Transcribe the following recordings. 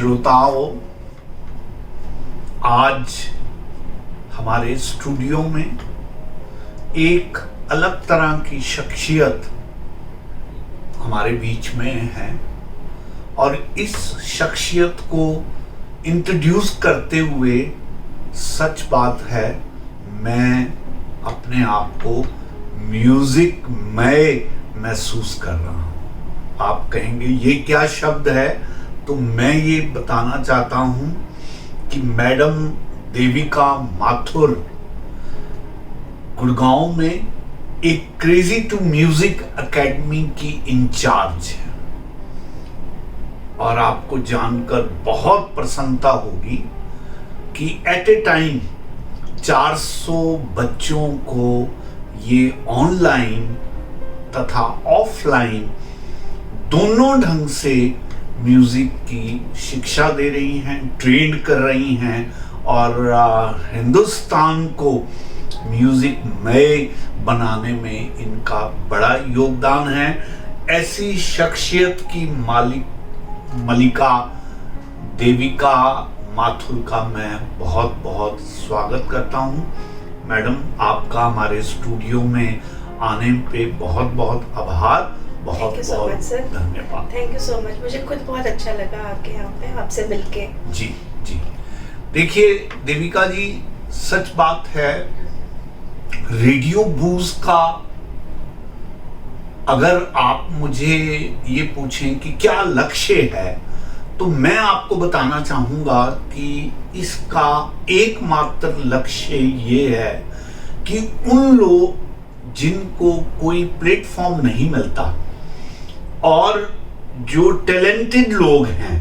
श्रोताओं, आज हमारे स्टूडियो में एक अलग तरह की शख्सियत हमारे बीच में है और इस शख्सियत को इंट्रोड्यूस करते हुए सच बात है, मैं अपने आप को म्यूजिकमय महसूस कर रहा हूँ। आप कहेंगे ये क्या शब्द है, तो मैं ये बताना चाहता हूँ कि मैडम देविका माथुर गुड़गांव में एक क्रेजी टू म्यूजिक एकेडमी की इंचार्ज है और आपको जानकर बहुत प्रसन्नता होगी कि एट ए टाइम 400 बच्चों को ये ऑनलाइन तथा ऑफलाइन दोनों ढंग से म्यूजिक की शिक्षा दे रही हैं, ट्रेन कर रही हैं और हिंदुस्तान को म्यूजिकमय बनाने में इनका बड़ा योगदान है। ऐसी शख्सियत की मलिका देविका माथुर का मैं बहुत बहुत स्वागत करता हूं। मैडम, आपका हमारे स्टूडियो में आने पे बहुत बहुत आभार, बहुत बहुत धन्यवाद। Thank you so much. मुझे खुद बहुत अच्छा लगा आपके यहाँ पे आपसे मिलके। जी जी, देखिए देविका जी, सच बात है, रेडियो बूज का अगर आप मुझे ये पूछें कि क्या लक्ष्य है, तो मैं आपको बताना चाहूंगा कि इसका एकमात्र लक्ष्य ये है कि उन लोग जिनको कोई प्लेटफॉर्म नहीं मिलता और जो टैलेंटेड लोग हैं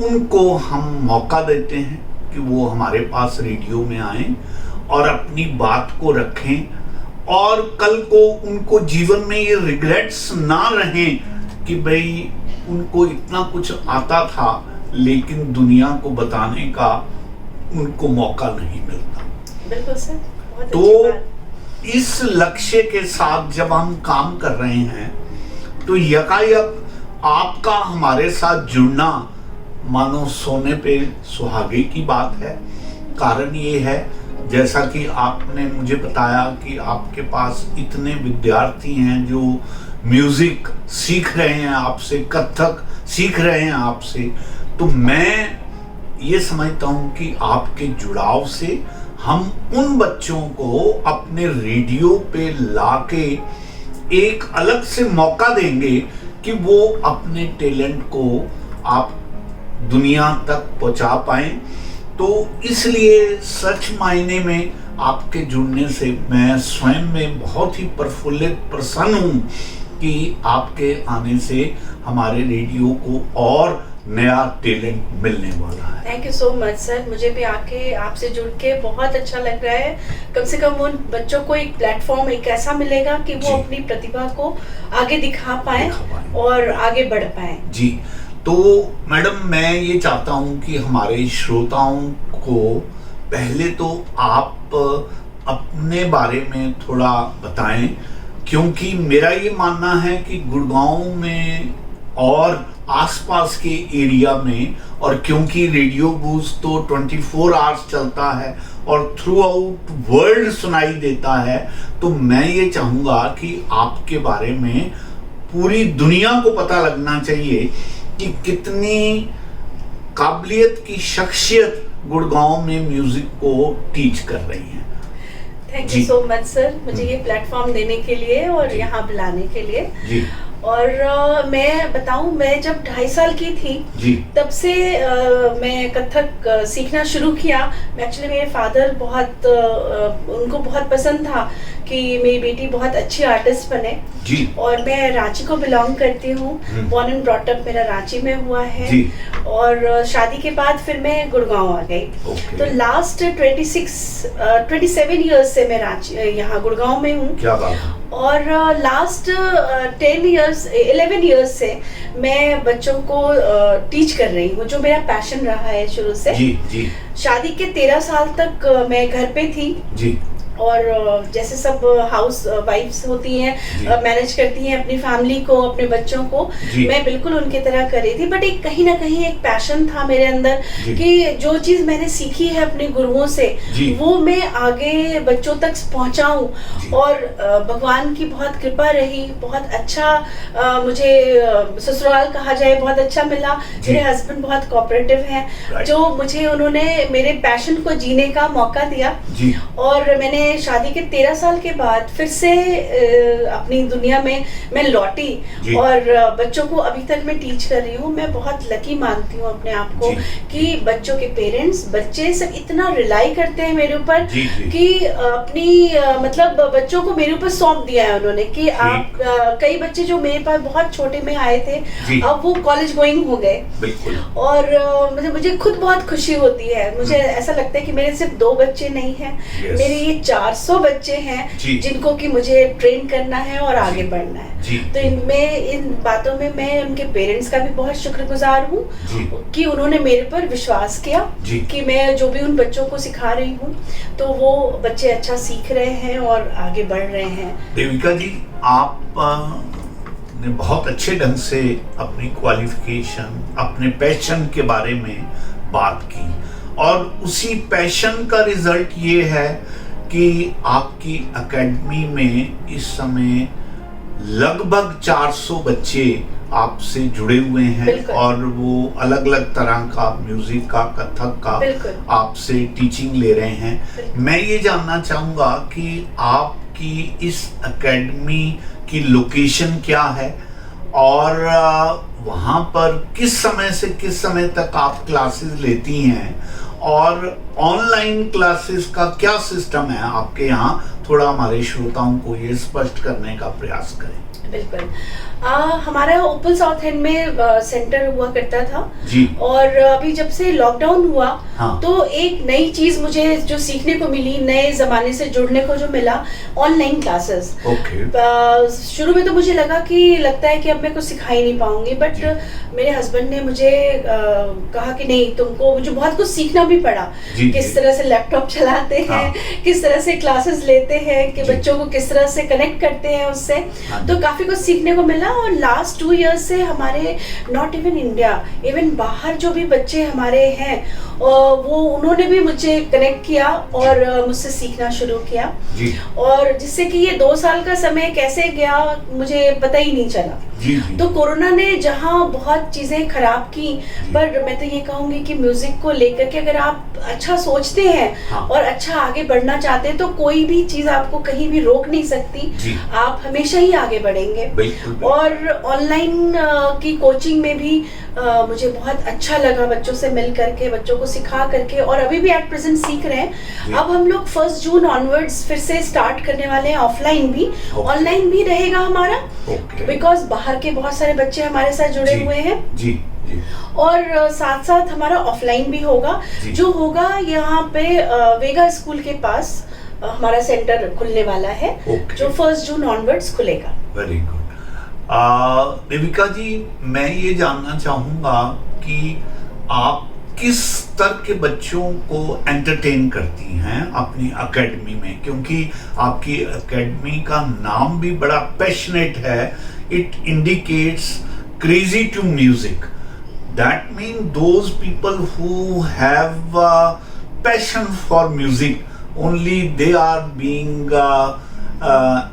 उनको हम मौका देते हैं कि वो हमारे पास रेडियो में आएं और अपनी बात को रखें और कल को उनको जीवन में ये रिग्रेट्स ना रहें कि भाई उनको इतना कुछ आता था लेकिन दुनिया को बताने का उनको मौका नहीं मिलता। बिल्कुल सर, बहुत तो इस लक्ष्य के साथ जब हम काम कर रहे हैं तो यकायक आपका हमारे साथ जुड़ना मानो सोने पे सुहागे की बात है। कारण ये है, जैसा कि आपने मुझे बताया कि आपके पास इतने विद्यार्थी हैं जो म्यूजिक सीख रहे हैं आपसे, कथक सीख रहे हैं आपसे, तो मैं ये समझता हूं कि आपके जुड़ाव से हम उन बच्चों को अपने रेडियो पे लाके एक अलग से मौका देंगे कि वो अपने टैलेंट को आप दुनिया तक पहुंचा पाएं। तो इसलिए सच मायने में आपके जुड़ने से मैं स्वयं में बहुत ही प्रफुल्लित प्रसन्न हूं कि आपके आने से हमारे रेडियो को और नया टैलेंट मिलने वाला है। Thank you so much sir, मुझे भी आके आपसे जुड़ के बहुत अच्छा लग रहा है। कम से कम उन बच्चों को एक प्लेटफॉर्म एक ऐसा मिलेगा कि वो अपनी प्रतिभा को आगे दिखा पाए और आगे बढ़ पाए। जी, तो मैडम मैं ये चाहता हूँ कि हमारे श्रोताओं को पहले तो आप अपने बारे में थोड़ा बताएं, क्योंकि मेरा ये मानना है कि गुड़गांव में और आसपास के एरिया में, और क्योंकि रेडियो बूज तो 24 आवर्स चलता है और थ्रू आउट वर्ल्ड सुनाई देता है, तो मैं ये चाहूँगा कि आपके बारे में पूरी दुनिया को पता लगना चाहिए कि कितनी काबिलियत की शख्सियत गुड़गांव में म्यूजिक को टीच कर रही है। Thank you so much sir, मुझे ये प्लेटफॉर्म देने के लिए और यहाँ बुलाने के लिए। जी। और मैं बताऊं, मैं जब 2.5 साल की थी तब से मैं कथक सीखना शुरू किया। एक्चुअली मेरे फादर बहुत उनको बहुत पसंद था कि मेरी बेटी बहुत अच्छी आर्टिस्ट बने जी। और मैं रांची को बिलोंग करती हूँ, बॉर्न एंड ब्रॉट अप मेरा रांची में हुआ है जी। और शादी के बाद फिर मैं गुड़गांव आ गई। तो लास्ट 27 ईयर्स से मैं रांची यहाँ गुड़गांव में हूँ। क्या बात है। और लास्ट 11 ईयर्स से मैं बच्चों को टीच कर रही हूँ, जो मेरा पैशन रहा है शुरू से जी। शादी के 13 साल तक मैं घर पे थी जी। और जैसे सब हाउस वाइफ्स होती हैं मैनेज करती हैं अपनी फैमिली को, अपने बच्चों को, मैं बिल्कुल उनकी तरह कर रही थी। बट एक कहीं ना कहीं एक पैशन था मेरे अंदर कि जो चीज मैंने सीखी है अपने गुरुओं से वो मैं आगे बच्चों तक पहुंचाऊं। और भगवान की बहुत कृपा रही, बहुत अच्छा मुझे ससुराल कहा जाए बहुत अच्छा मिला। मेरे हस्बैंड बहुत कोऑपरेटिव हैं, जो मुझे उन्होंने मेरे पैशन को जीने का मौका दिया। और मैंने शादी के 13 साल के बाद फिर से अपनी दुनिया में मैं लौटी और बच्चों को अभी तक मैं टीच कर रही हूँ। मैं बहुत लकी मानती हूँ अपने आप को कि बच्चों के पेरेंट्स, बच्चे सब इतना रिलाई करते हैं मेरे ऊपर कि अपनी मतलब बच्चों को मेरे ऊपर सौंप दिया है उन्होंने कि आप कई बच्चे जो मेरे पास बहुत छोटे में आए थे अब वो कॉलेज गोइंग हो गए। और मुझे खुद बहुत खुशी होती है। मुझे ऐसा लगता है कि मेरे सिर्फ 2 बच्चे नहीं हैं, मेरे ये 400 बच्चे हैं जिनको कि मुझे ट्रेन करना है और आगे बढ़ना है। तो इन बातों में मैं उनके पेरेंट्स का भी बहुत शुक्रगुजार हूँ कि उन्होंने मेरे पर विश्वास किया कि मैं जो भी उन बच्चों को सिखा रही हूँ तो वो बच्चे अच्छा सीख रहे हैं और आगे बढ़ रहे हैं। देविका जी, आप ने बहुत अच्छे ढंग से अपनी क्वालिफिकेशन, अपने पैशन के बारे में बात की और उसी पैशन का रिजल्ट ये है कि आपकी एकेडमी में इस समय लगभग 400 बच्चे आपसे जुड़े हुए हैं और वो अलग अलग तरह का म्यूजिक का, कथक का आपसे टीचिंग ले रहे हैं। मैं ये जानना चाहूँगा कि आपकी इस एकेडमी की लोकेशन क्या है और वहाँ पर किस समय से किस समय तक आप क्लासेस लेती हैं और ऑनलाइन क्लासेस का क्या सिस्टम है आपके यहाँ, थोड़ा हमारे श्रोताओं को ये स्पष्ट करने का प्रयास करें। बिल्कुल। हमारा ओपन साउथ एंड में सेंटर हुआ करता था जी। और अभी जब से लॉकडाउन हुआ तो एक नई चीज मुझे जो सीखने को मिली, नए जमाने से जुड़ने को जो मिला, ऑनलाइन क्लासेस। शुरू में तो मुझे लगता है कि अब मैं कुछ सिखा ही नहीं पाऊंगी, बट मेरे हस्बैंड ने मुझे कहा कि नहीं, तुमको, मुझे बहुत कुछ सीखना भी पड़ा, किस तरह से लैपटॉप चलाते हैं, किस तरह से क्लासेस लेते हैं, कि बच्चों को किस तरह से कनेक्ट करते हैं उससे, तो काफी कुछ सीखने को मिला। और लास्ट 2 इयर्स से हमारे नॉट इवन इंडिया, इवन बाहर जो भी बच्चे हमारे हैं वो उन्होंने भी मुझे कनेक्ट किया और मुझसे सीखना शुरू किया और जिससे कि ये 2 साल का समय कैसे गया मुझे पता ही नहीं चला। तो कोरोना ने जहाँ बहुत चीजें खराब की, पर मैं तो ये कहूंगी कि म्यूजिक को लेकर के अगर आप अच्छा सोचते हैं और अच्छा आगे बढ़ना चाहते हैं तो कोई भी चीज आपको कहीं भी रोक नहीं सकती, आप हमेशा ही आगे बढ़ेंगे। और ऑनलाइन की कोचिंग में भी मुझे बहुत अच्छा लगा बच्चों से मिल करके, बच्चों को सिखा करके, और अभी भी एट प्रेजेंट सीख रहे हैं। अब हम लोग 1 जून ऑनवर्ड्स फिर से स्टार्ट करने वाले हैं, ऑफलाइन भी, ऑनलाइन भी रहेगा हमारा, बिकॉज बाहर के बहुत सारे बच्चे हमारे साथ जुड़े हुए हैं। और साथ साथ हमारा ऑफलाइन भी होगा, जो होगा यहाँ पे वेगा स्कूल के पास हमारा सेंटर खुलने वाला है, जो 1 जून ऑनवर्ड्स खुलेगा। Very good. देविका जी, मैं ये जानना चाहूँगा कि आप किस तरह के बच्चों को एंटरटेन करती हैं अपनी एकेडमी में, क्योंकि आपकी एकेडमी का नाम भी बड़ा पैशनेट है। It indicates crazy to music, that mean those people who have passion for music, only they are being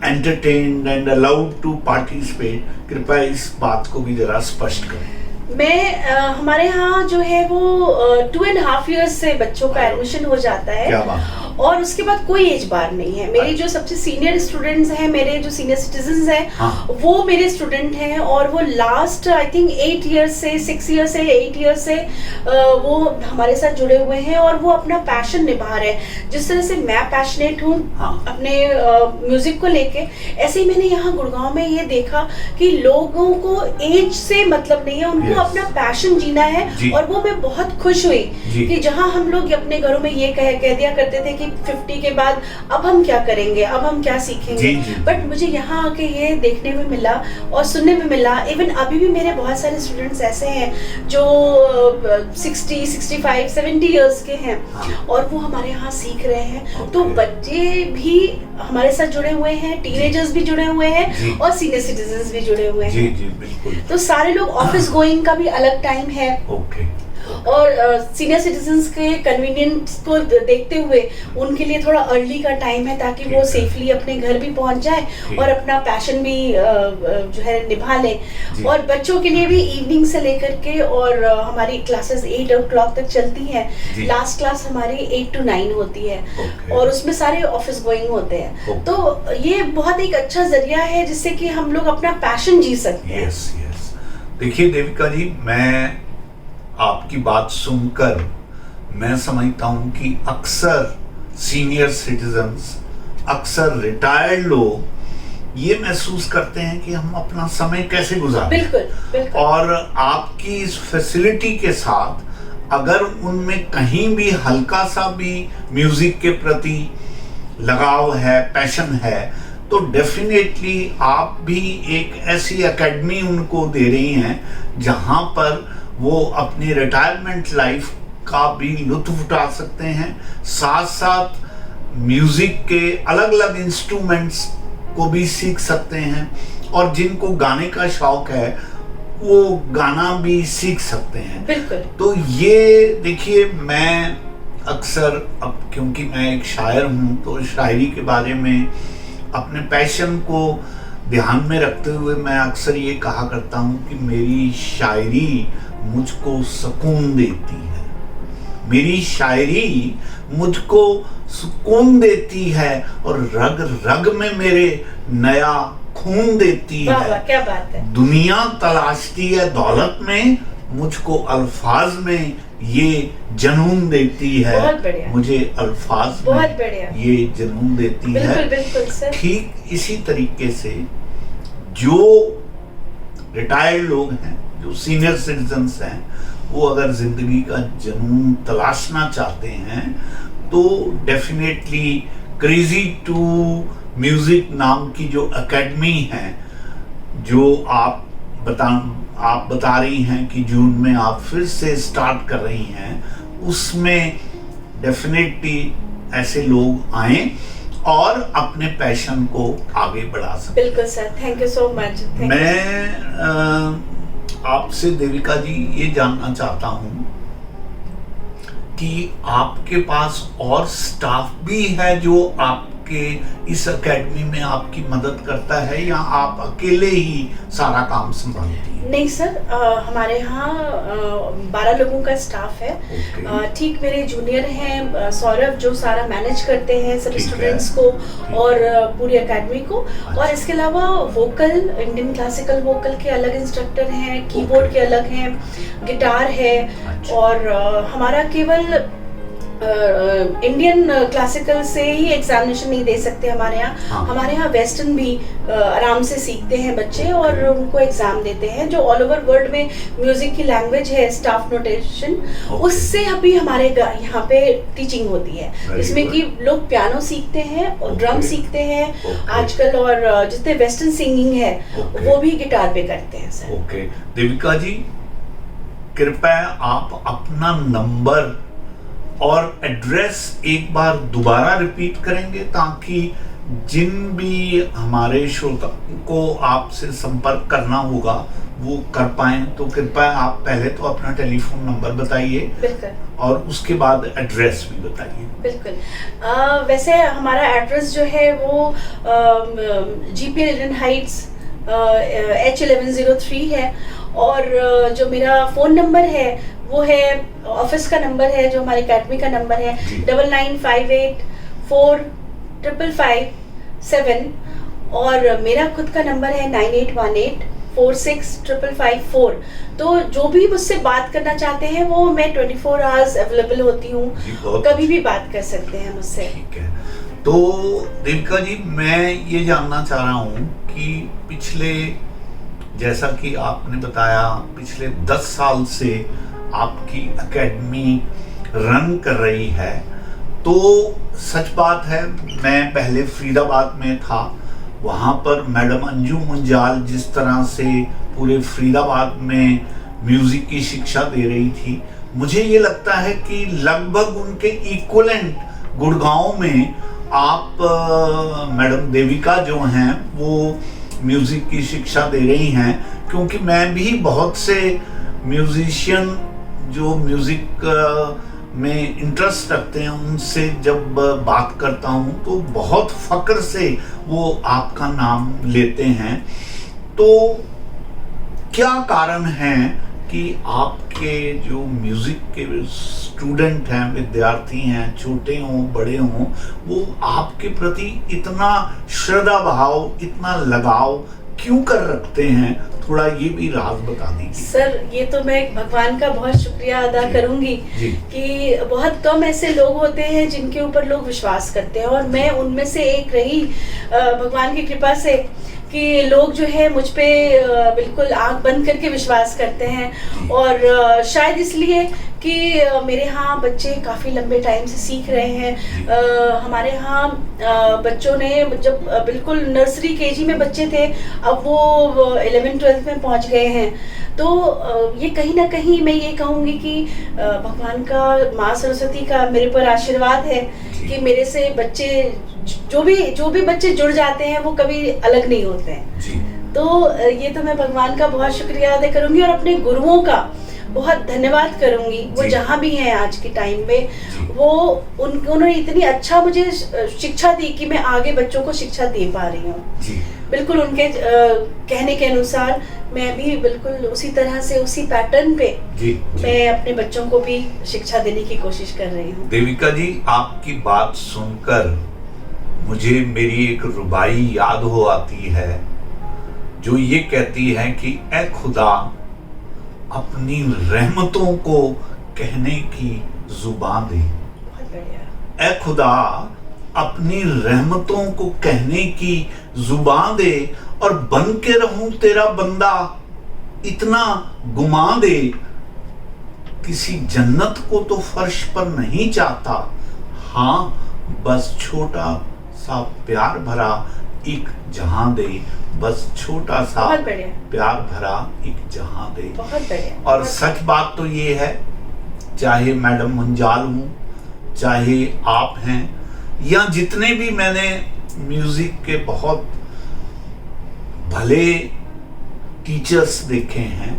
entertained and allowed to participate। कृपया इस बात को भी जरा स्पष्ट करें। मैं हमारे यहाँ जो है वो 2.5 years से बच्चों का एडमिशन हो जाता है। क्या बात। और उसके बाद कोई एज बार नहीं है। मेरे जो सबसे सीनियर स्टूडेंट्स हैं, मेरे जो सीनियर सिटीजन्स हैं, वो मेरे स्टूडेंट हैं और वो लास्ट आई थिंक 8 years से 6 years से 8 years से वो हमारे साथ जुड़े हुए हैं और वो अपना पैशन निभा रहे हैं। जिस तरह से मैं पैशनेट हूँ अपने म्यूजिक को लेके, ऐसे ही मैंने यहाँ गुड़गांव में ये देखा कि लोगों को एज से मतलब नहीं है, उनको अपना पैशन जीना है। और वो मैं बहुत खुश हुई कि जहाँ हम लोग अपने घरों में ये कह दिया करते थे कि 50 के बाद अब हम क्या करेंगे, अब हम क्या सीखेंगे, बट मुझे यहाँ आके ये देखने में मिला और सुनने में मिला। इवन अभी भी मेरे बहुत सारे स्टूडेंट्स ऐसे हैं जो 60, 65, 70 इयर्स के हैं और वो हमारे यहाँ सीख रहे हैं। तो बच्चे भी हमारे साथ जुड़े हुए हैं, टीनेजर्स भी जुड़े हुए हैं और सीनियर सिटीजन्स भी जुड़े हुए हैं। जी जी बिल्कुल। तो सारे लोग ऑफिस गोइंग का भी अलग टाइम है और सीनियर सिटीजन्स के कन्वीनियंस को देखते हुए उनके लिए थोड़ा अर्ली का टाइम है ताकि वो सेफली अपने घर भी पहुंच जाए और अपना पैशन भी जो है निभा लें। और बच्चों के लिए भी इवनिंग से लेकर के और हमारी क्लासेस 8 o'clock तक चलती हैं। लास्ट क्लास हमारी 8 to 9 होती है और उसमें सारे ऑफिस गोइंग होते हैं। तो ये बहुत एक अच्छा जरिया है जिससे कि हम लोग अपना पैशन जी सकते हैं। देखिए देविका जी, मैं आपकी बात सुनकर मैं समझता हूं कि अक्सर सीनियर सिटीजन्स, अक्सर रिटायर्ड लोग ये महसूस करते हैं कि हम अपना समय कैसे गुजारें। बिल्कुल। और आपकी इस फैसिलिटी के साथ अगर उनमें कहीं भी हल्का सा भी म्यूजिक के प्रति लगाव है, पैशन है, तो डेफिनेटली आप भी एक ऐसी एकेडमी उनको दे रही हैं जहां पर वो अपनी रिटायरमेंट लाइफ का भी लुत्फ उठा सकते हैं, साथ साथ म्यूजिक के अलग अलग इंस्ट्रूमेंट्स को भी सीख सकते हैं और जिनको गाने का शौक है वो गाना भी सीख सकते हैं। बिल्कुल। तो ये देखिए, मैं अक्सर, अब क्योंकि मैं एक शायर हूँ तो शायरी के बारे में अपने पैशन को ध्यान में रखते हुए मैं अक्सर ये कहा करता हूँ कि मेरी शायरी मुझको सुकून देती है, मेरी शायरी मुझको सुकून देती है और रग रग में मेरे नया खून देती है। क्या बात है। दुनिया तलाशती है दौलत में, मुझको अल्फाज में ये जनून देती है। बहुत बढ़िया। मुझे अल्फाज बहुत बढ़िया ये जनून देती है। बिल्कुल बिल्कुल सर। ठीक इसी तरीके से जो रिटायर्ड लोग हैं, जो सीनियर सिटीजन्स हैं, वो अगर जिंदगी का जुनून तलाशना चाहते हैं तो डेफिनेटली क्रेजी टू म्यूजिक नाम की जो एकेडमी है, जो आप बता रही हैं कि जून में आप फिर से स्टार्ट कर रही हैं, उसमें डेफिनेटली ऐसे लोग आएं और अपने पैशन को आगे बढ़ा सकते। बिल्कुल sir, thank you so much. मैं आपसे देविका जी ये जानना चाहता हूं कि आपके पास और स्टाफ भी है जो आपके इस एकेडमी में आपकी मदद करता है या आप अकेले ही सारा काम संभालती हैं? नहीं सर, हमारे यहाँ 12 लोगों का स्टाफ है। ठीक मेरे जूनियर हैं सौरभ, जो सारा मैनेज करते हैं सब स्टूडेंट्स को और पूरी एकेडमी को। और इसके अलावा वोकल, इंडियन क्लासिकल वोकल के अलग इंस्ट्रक्टर हैं, कीबोर्ड के अलग हैं, गिटार है। और हमारा केवल इंडियन क्लासिकल से ही एग्जामिनेशन नहीं दे सकते हमारे यहाँ। हमारे यहाँ वेस्टर्न भी आराम से सीखते हैं बच्चे और उनको एग्जाम देते हैं। जो ऑल ओवर वर्ल्ड में म्यूजिक की लैंग्वेज है स्टाफ नोटेशन, उससे अभी हमारे यहाँ पे टीचिंग होती है, जिसमें कि लोग पियानो सीखते हैं और ड्रम सीखते हैं आजकल, और जितने वेस्टर्न सिंगिंग है वो भी गिटार पे करते हैं सर। ओके देविका जी, कृपया आप अपना नंबर और एड्रेस एक बार दोबारा रिपीट करेंगे ताकि जिन भी हमारे श्रोता को आपसे संपर्क करना होगा वो कर पाएं। तो कृपया आप पहले तो अपना टेलीफोन नंबर बताइए और उसके बाद एड्रेस भी बताइए। बिल्कुल। वैसे हमारा एड्रेस जो है वो GP लिलन हाइट्स H1103 है। और जो मेरा फ़ोन नंबर है वो है ऑफिस का नंबर है, जो हमारी एकेडमी का नंबर है 9958455557। और मेरा खुद का नंबर है 9818465554। तो जो भी मुझसे बात करना चाहते हैं वो मैं 24 आवर्स अवेलेबल होती हूँ, कभी भी बात कर सकते हैं मुझसे। ठीक है। तो देविका जी, मैं ये जानना चाह रहा हूँ कि पिछले जैसा कि आपने बताया पिछले 10 साल से आपकी एकेडमी रन कर रही है, तो सच बात है, मैं पहले फरीदाबाद में था, वहाँ पर मैडम अंजू मुंजाल जिस तरह से पूरे फरीदाबाद में म्यूज़िक की शिक्षा दे रही थी, मुझे ये लगता है कि लगभग उनके इक्वलेंट गुड़गांव में आप मैडम देविका जो हैं वो म्यूज़िक की शिक्षा दे रही हैं। क्योंकि मैं भी बहुत से म्यूजिशियन जो म्यूज़िक में इंटरेस्ट रखते हैं उनसे जब बात करता हूँ तो बहुत फक्र से वो आपका नाम लेते हैं। तो क्या कारण है कि आपके जो म्यूज़िक के स्टूडेंट हैं, विद्यार्थी हैं, छोटे हों बड़े हों, वो आपके प्रति इतना श्रद्धा भाव, इतना लगाव क्यों कर रखते हैं? थोड़ा ये भी राज बता दीजिए। सर, ये तो मैं भगवान का बहुत शुक्रिया अदा करूंगी कि बहुत कम ऐसे लोग होते हैं जिनके ऊपर लोग विश्वास करते हैं, और मैं उनमें से एक रही भगवान की कृपा से कि लोग जो है मुझ पे बिल्कुल आंख बंद करके विश्वास करते हैं। और शायद इसलिए कि मेरे यहाँ बच्चे काफ़ी लंबे टाइम से सीख रहे हैं। हमारे यहाँ बच्चों ने जब बिल्कुल नर्सरी केजी में बच्चे थे, अब वो 11th-12th में पहुँच गए हैं। तो ये कहीं ना कहीं मैं ये कहूँगी कि भगवान का, माँ सरस्वती का मेरे पर आशीर्वाद है कि मेरे से बच्चे जो भी बच्चे जुड़ जाते हैं वो कभी अलग नहीं होते हैं। तो ये तो मैं भगवान का बहुत शुक्रिया अदा करूँगी और अपने गुरुओं का बहुत धन्यवाद करूंगी। वो जहाँ भी हैं आज के टाइम में, वो उन्होंने इतनी अच्छा मुझे शिक्षा दी कि मैं आगे बच्चों को शिक्षा दे पा रही हूँ। बिल्कुल उनके कहने के अनुसार मैं भी बिल्कुल उसी तरह से, उसी पैटर्न पे मैं अपने बच्चों को भी शिक्षा देने की कोशिश कर रही हूँ। देविका जी, आपकी बात सुनकर मुझे मेरी एक रुबाई याद हो आती है जो ये कहती है कि ऐ खुदा अपनी रहमतों को कहने की जुबान दे। ऐ खुदा अपनी रहमतों को कहने की जुबान दे, और बन के रहूं तेरा बंदा इतना गुमा दे। किसी जन्नत को तो फर्श पर नहीं चाहता, हाँ बस छोटा सा प्यार भरा एक जहां दे, बस छोटा सा प्यार भरा एक जहां दे। बहुत बढ़िया। और सच बात तो ये है, चाहे मैडम मुंजाल हूँ, चाहे आप हैं, या जितने भी मैंने म्यूजिक के बहुत भले टीचर्स देखे हैं,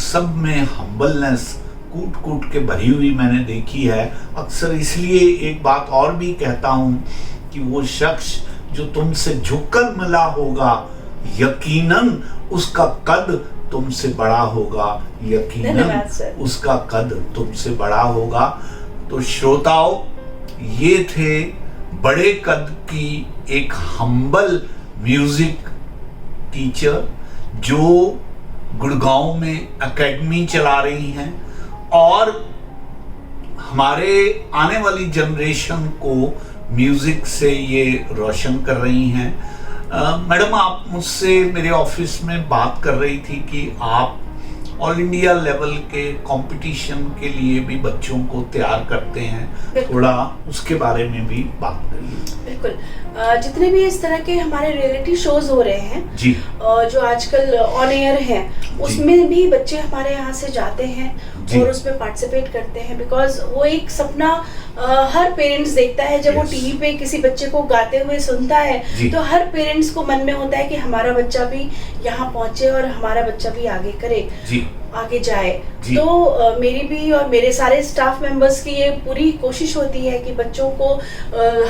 सब में हम्बलनेस कूट कूट के भरी हुई मैंने देखी है। अक्सर इसलिए एक बात और भी कहता हूँ कि वो शख्स जो तुमसे झुककर मिला होगा, यकीनन उसका कद तुमसे बड़ा होगा, यकीनन उसका कद तुमसे बड़ा होगा। तो श्रोताओं, ये थे बड़े कद की एक हम्बल म्यूजिक टीचर जो गुड़गांव में एकेडमी चला रही हैं और हमारे आने वाली जनरेशन को म्यूजिक से ये रोशन कर रही हैं। मैडम, आप मुझसे मेरे ऑफिस में बात कर रही थी कि आप ऑल इंडिया लेवल के कंपटीशन के लिए भी बच्चों को तैयार करते हैं, थोड़ा उसके बारे में भी बात करिए। बिल्कुल, जितने भी इस तरह के हमारे रियलिटी शोज हो रहे हैं जी, जो आजकल ऑन एयर हैं, उसमें भी बच्चे हमारे यहाँ से जाते हैं और उसमें पार्टिसिपेट करते हैं। बिकॉज वो एक सपना हर पेरेंट्स देखता है, जब वो टीवी पे किसी बच्चे को गाते हुए सुनता है तो हर पेरेंट्स को मन में होता है कि हमारा बच्चा भी यहाँ पहुँचे और हमारा बच्चा भी आगे करे, आगे जाए। तो मेरी भी और मेरे सारे स्टाफ मेंबर्स की ये पूरी कोशिश होती है कि बच्चों को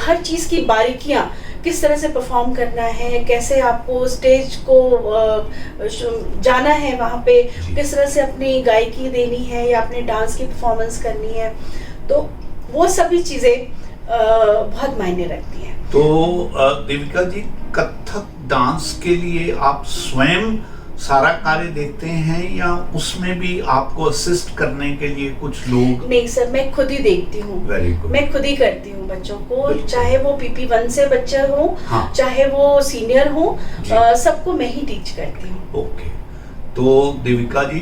हर चीज़ की बारीकियाँ, किस तरह से परफॉर्म करना है, कैसे आपको स्टेज को जाना है, वहाँ पे किस तरह से अपनी गायकी देनी है या अपने डांस की परफॉर्मेंस करनी है, तो वो सभी चीज़ें बहुत मायने रखती हैं। तो देविका जी, कथक डांस के लिए आप स्वयं सारा कार्य देखते हैं या उसमें भी आपको असिस्ट करने के लिए कुछ लोग? नहीं सर, मैं खुद ही देखती हूँ, मैं खुद ही करती हूँ बच्चों को, चाहे वो PP1 से बच्चे हो, चाहे वो सीनियर हो, सबको मैं ही टीच करती हूँ। ओके, तो देविका जी,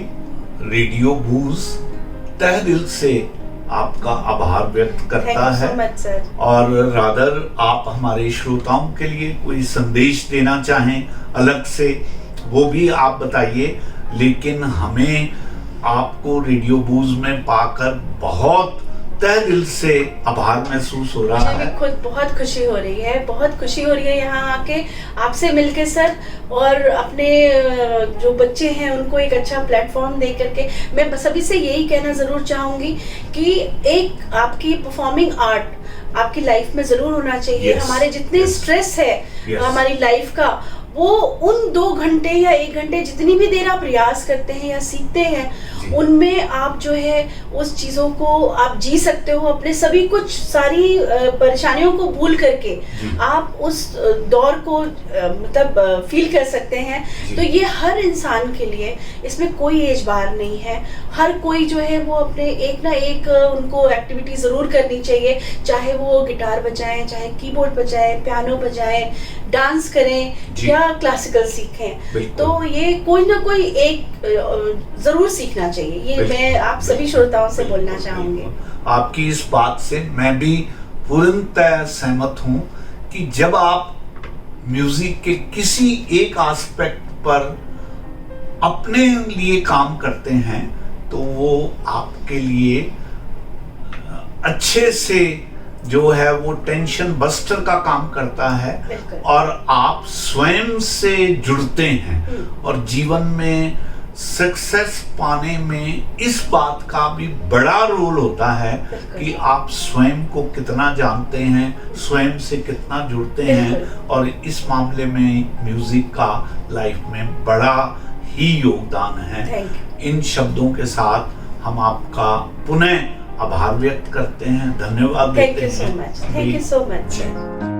रेडियो बूज तहे दिल से आपका आभार व्यक्त करता है। so much, sir. और रादर आप हमारे श्रोताओं के लिए कोई संदेश देना चाहें अलग से, वो भी आप बताइए। लेकिन हमें आपको रेडियो बूज में पाकर बहुत तहे दिल से आभार महसूस हो रहा है। मुझे खुद बहुत खुशी हो रही है, बहुत खुशी हो रही है यहाँ आके आपसे मिलके सर, और अपने जो बच्चे हैं उनको एक अच्छा प्लेटफॉर्म दे करके। मैं सभी से यही कहना ज़रूर चाहूँगी कि एक आपकी परफॉर्मिंग आर्ट आपकी लाइफ में ज़रूर होना चाहिए। हमारे जितने स्ट्रेस है हमारी लाइफ का, वो उन 2 घंटे या 1 घंटे जितनी भी देर आप प्रयास करते हैं या सीखते हैं, उनमें आप जो है उस चीज़ों को आप जी सकते हो। अपने सभी कुछ सारी परेशानियों को भूल करके आप उस दौर को मतलब फील कर सकते हैं। तो ये हर इंसान के लिए, इसमें कोई एज बार नहीं है। हर कोई जो है वो अपने एक ना एक उनको एक्टिविटी ज़रूर करनी चाहिए, चाहे वो गिटार बजाएं, चाहे कीबोर्ड बजाएं, पियानो बजाएं, डांस करें या क्लासिकल सीखें। तो ये कोई ना कोई एक ज़रूर सीखना चाहिए। ये मैं आप सभी श्रोताओं से बोलना चाहूँगी। आपकी इस बात से मैं भी पूर्णतः सहमत हूँ कि जब आप म्यूजिक के किसी एक एस्पेक्ट पर अपने लिए काम करते हैं तो वो आपके लिए अच्छे से जो है वो टेंशन बस्टर का काम करता है, और आप स्वयं से जुड़ते हैं। और जीवन में सक्सेस पाने में इस बात का भी बड़ा रोल होता है कि आप स्वयं को कितना जानते हैं, स्वयं से कितना जुड़ते हैं। और इस मामले में म्यूजिक का लाइफ में बड़ा ही योगदान है। इन शब्दों के साथ हम आपका पुनः आभार व्यक्त करते हैं, धन्यवाद देते हैं। Thank you so much.